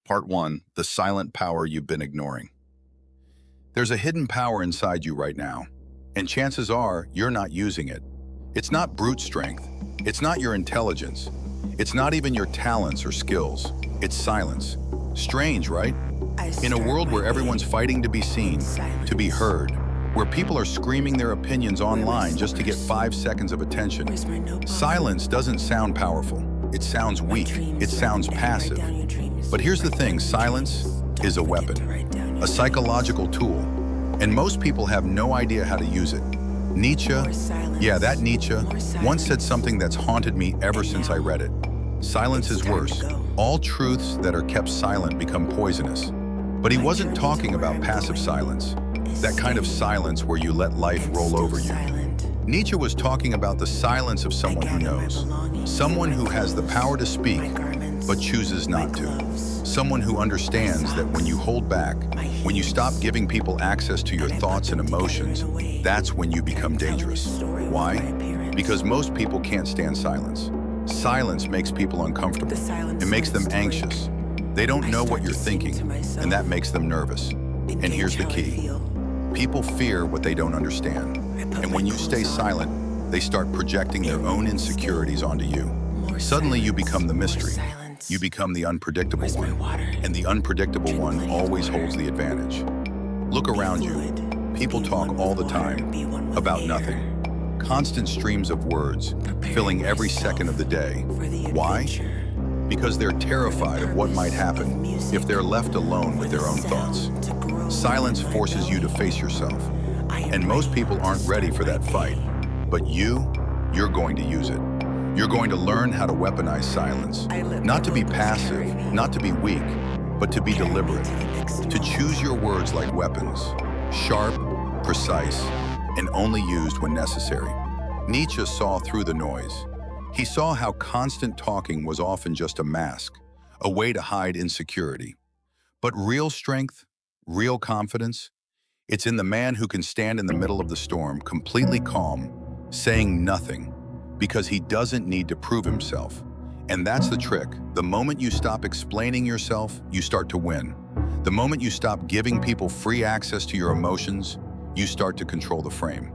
Part 1, the silent power you've been ignoring. There's a hidden power inside you right now, and chances are you're not using it. It's not brute strength. It's not your intelligence. It's not even your talents or skills. It's silence. Strange, right? In a world where everyone's fighting to be seen, to be heard, where people are screaming their opinions online just to get 5 seconds of attention, silence doesn't sound powerful. It sounds weak. It sounds passive. But here's the thing, silence is a weapon, a psychological tool, and most people have no idea how to use it. Nietzsche, that Nietzsche, once said something that's haunted me ever since I read it. Silence is worse. All truths that are kept silent become poisonous. But he wasn't talking about passive silence, that kind of silence where you let life roll over you. Nietzsche was talking about the silence of someone who knows, someone who has the power to speak, but chooses not to. Someone who understands that when you hold back, when you stop giving people access to your thoughts and emotions, that's when you become dangerous. Why? Because most people can't stand silence. Silence makes people uncomfortable. It makes them anxious. They don't know what you're thinking, and that makes them nervous. And here's the key. People fear what they don't understand. And when you stay silent, they start projecting their own insecurities onto you. Suddenly you become the mystery. You become the unpredictable one. And the unpredictable one always holds the advantage. Look around you. People talk all the time about nothing. Constant streams of words, filling every second of the day. Why? Because they're terrified of what might happen if they're left alone with their own thoughts. Silence forces you to face yourself. And most people aren't ready for that fight. But you're going to use it. You're going to learn how to weaponize silence. Not to be passive, not to be weak, but to be deliberate. To choose your words like weapons. Sharp, precise, and only used when necessary. Nietzsche saw through the noise. He saw how constant talking was often just a mask, a way to hide insecurity. But real strength, real confidence, it's in the man who can stand in the middle of the storm, completely calm, saying nothing, because he doesn't need to prove himself. And that's the trick. The moment you stop explaining yourself, you start to win. The moment you stop giving people free access to your emotions, you start to control the frame.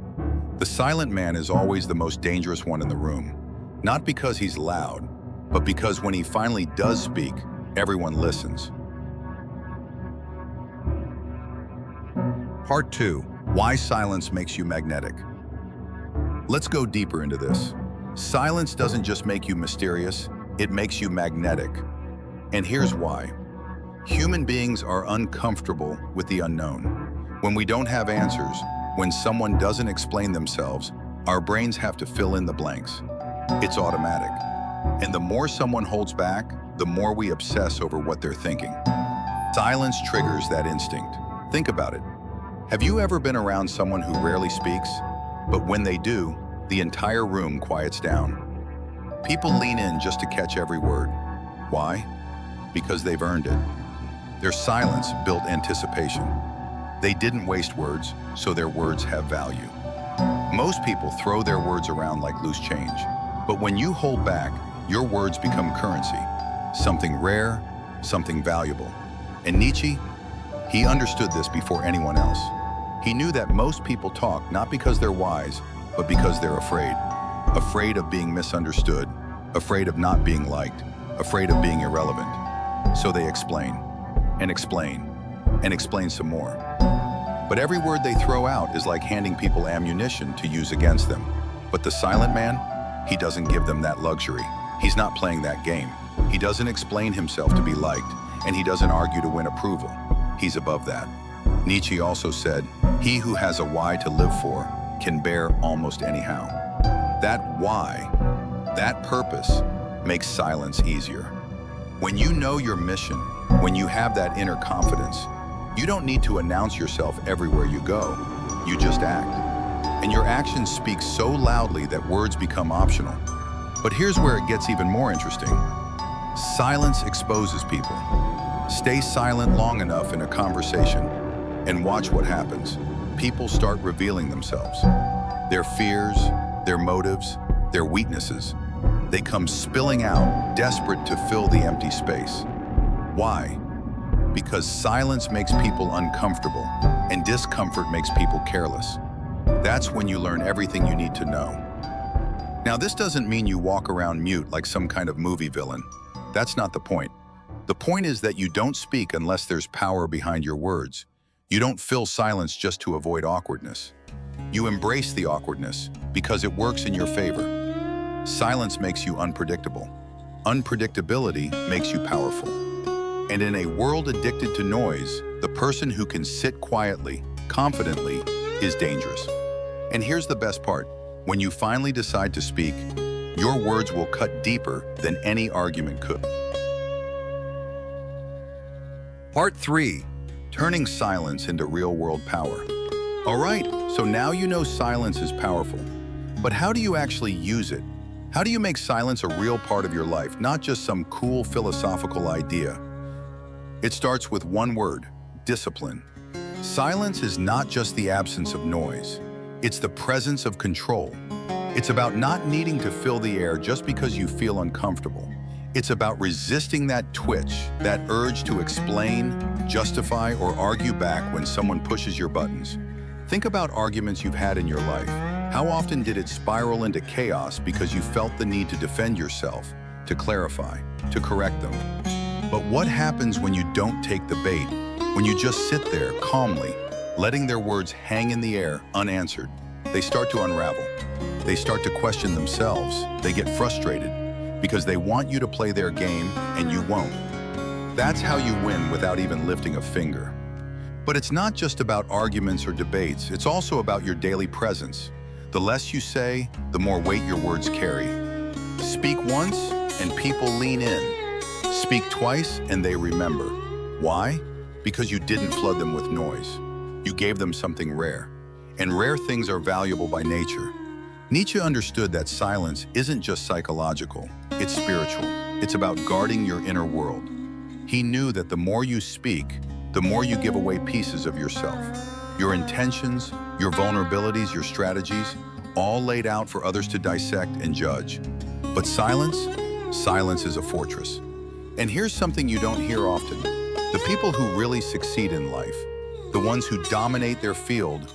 The silent man is always the most dangerous one in the room. Not because he's loud, but because when he finally does speak, everyone listens. Part 2, why silence makes you magnetic. Let's go deeper into this. Silence doesn't just make you mysterious, it makes you magnetic. And here's why. Human beings are uncomfortable with the unknown. When we don't have answers, when someone doesn't explain themselves, our brains have to fill in the blanks. It's automatic. And the more someone holds back, the more we obsess over what they're thinking. Silence triggers that instinct. Think about it. Have you ever been around someone who rarely speaks, but when they do, the entire room quiets down? People lean in just to catch every word. Why? Because they've earned it. Their silence built anticipation. They didn't waste words, so their words have value. Most people throw their words around like loose change, but when you hold back, your words become currency, something rare, something valuable. And Nietzsche, he understood this before anyone else. He knew that most people talk not because they're wise, but because they're afraid. Afraid of being misunderstood, afraid of not being liked, afraid of being irrelevant. So they explain, and explain, and explain some more. But every word they throw out is like handing people ammunition to use against them. But the silent man, he doesn't give them that luxury. He's not playing that game. He doesn't explain himself to be liked, and he doesn't argue to win approval. He's above that. Nietzsche also said, "He who has a why to live for can bear almost anyhow." That why, that purpose, makes silence easier. When you know your mission, when you have that inner confidence, you don't need to announce yourself everywhere you go. You just act. And your actions speak so loudly that words become optional. But here's where it gets even more interesting. Silence exposes people. Stay silent long enough in a conversation and watch what happens. People start revealing themselves. Their fears, their motives, their weaknesses. They come spilling out, desperate to fill the empty space. Why? Because silence makes people uncomfortable, and discomfort makes people careless. That's when you learn everything you need to know. Now, this doesn't mean you walk around mute like some kind of movie villain. That's not the point. The point is that you don't speak unless there's power behind your words. You don't fill silence just to avoid awkwardness. You embrace the awkwardness because it works in your favor. Silence makes you unpredictable. Unpredictability makes you powerful. And in a world addicted to noise, the person who can sit quietly, confidently, is dangerous. And here's the best part. When you finally decide to speak, your words will cut deeper than any argument could. Part 3. Turning silence into real-world power. All right, so now you know silence is powerful. But how do you actually use it? How do you make silence a real part of your life, not just some cool philosophical idea? It starts with one word: discipline. Silence is not just the absence of noise. It's the presence of control. It's about not needing to fill the air just because you feel uncomfortable. It's about resisting that twitch, that urge to explain, justify, or argue back when someone pushes your buttons. Think about arguments you've had in your life. How often did it spiral into chaos because you felt the need to defend yourself, to clarify, to correct them? But what happens when you don't take the bait, when you just sit there calmly, letting their words hang in the air unanswered? They start to unravel. They start to question themselves. They get frustrated because they want you to play their game and you won't. That's how you win without even lifting a finger. But it's not just about arguments or debates. It's also about your daily presence. The less you say, the more weight your words carry. Speak once and people lean in. Speak twice and they remember. Why? Because you didn't flood them with noise. You gave them something rare. And rare things are valuable by nature. Nietzsche understood that silence isn't just psychological, it's spiritual. It's about guarding your inner world. He knew that the more you speak, the more you give away pieces of yourself. Your intentions, your vulnerabilities, your strategies, all laid out for others to dissect and judge. But silence is a fortress. And here's something you don't hear often. The people who really succeed in life, the ones who dominate their field,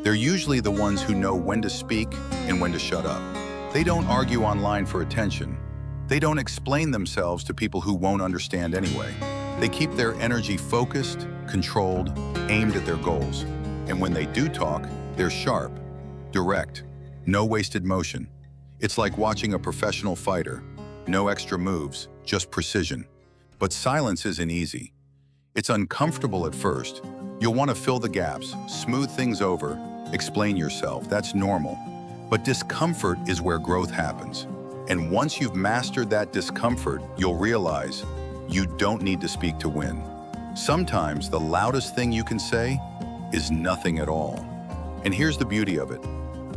they're usually the ones who know when to speak and when to shut up. They don't argue online for attention. They don't explain themselves to people who won't understand anyway. They keep their energy focused, controlled, aimed at their goals. And when they do talk, they're sharp, direct, no wasted motion. It's like watching a professional fighter. No extra moves, just precision. But silence isn't easy. It's uncomfortable at first. You'll want to fill the gaps, smooth things over, explain yourself. That's normal. But discomfort is where growth happens. And once you've mastered that discomfort, you'll realize you don't need to speak to win. Sometimes the loudest thing you can say is nothing at all. And here's the beauty of it.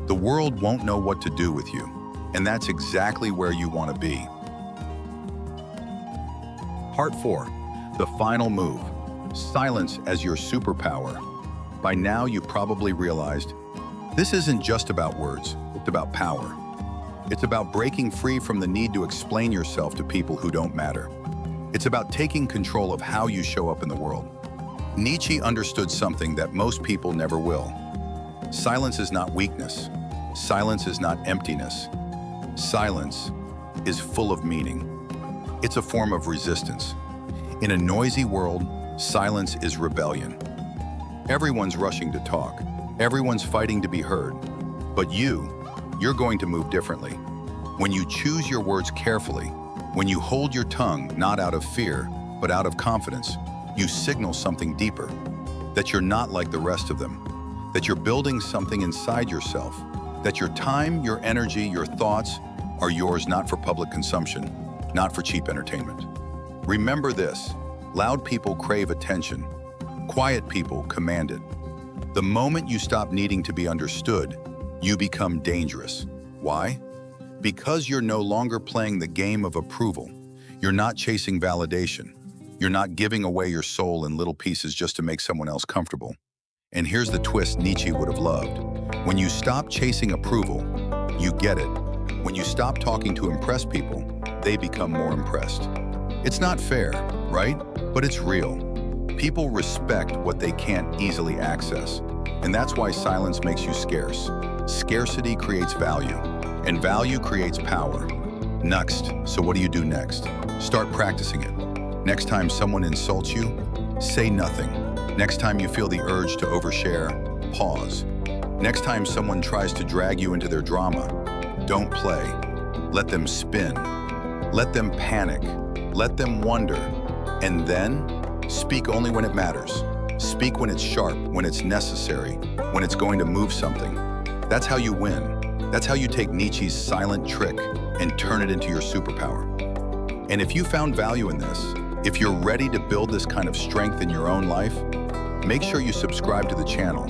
The world won't know what to do with you. And that's exactly where you want to be. Part 4. The final move. Silence as your superpower. By now, you probably realized this isn't just about words, it's about power. It's about breaking free from the need to explain yourself to people who don't matter. It's about taking control of how you show up in the world. Nietzsche understood something that most people never will. Silence is not weakness. Silence is not emptiness. Silence is full of meaning. It's a form of resistance. In a noisy world, silence is rebellion. Everyone's rushing to talk. Everyone's fighting to be heard. But you're going to move differently. When you choose your words carefully, when you hold your tongue not out of fear, but out of confidence, you signal something deeper, that you're not like the rest of them, that you're building something inside yourself, that your time, your energy, your thoughts are yours not for public consumption, not for cheap entertainment. Remember this, loud people crave attention, quiet people command it. The moment you stop needing to be understood, you become dangerous. Why? Because you're no longer playing the game of approval. You're not chasing validation. You're not giving away your soul in little pieces just to make someone else comfortable. And here's the twist Nietzsche would have loved. When you stop chasing approval, you get it. When you stop talking to impress people, they become more impressed. It's not fair, right? But it's real. People respect what they can't easily access. And that's why silence makes you scarce. Scarcity creates value, and value creates power. Next, so what do you do next? Start practicing it. Next time someone insults you, say nothing. Next time you feel the urge to overshare, pause. Next time someone tries to drag you into their drama, don't play. Let them spin. Let them panic. Let them wonder. And then, speak only when it matters. Speak when it's sharp, when it's necessary, when it's going to move something. That's how you win. That's how you take Nietzsche's silent trick and turn it into your superpower. And if you found value in this, if you're ready to build this kind of strength in your own life, make sure you subscribe to the channel.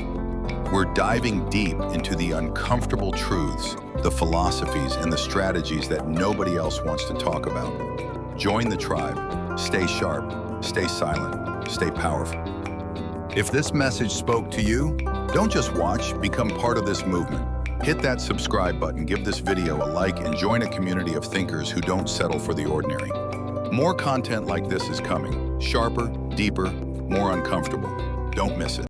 We're diving deep into the uncomfortable truths, the philosophies, and the strategies that nobody else wants to talk about. Join the tribe. Stay sharp, stay silent, stay powerful. If this message spoke to you, don't just watch, become part of this movement. Hit that subscribe button, give this video a like, and join a community of thinkers who don't settle for the ordinary. More content like this is coming. Sharper, deeper, more uncomfortable. Don't miss it.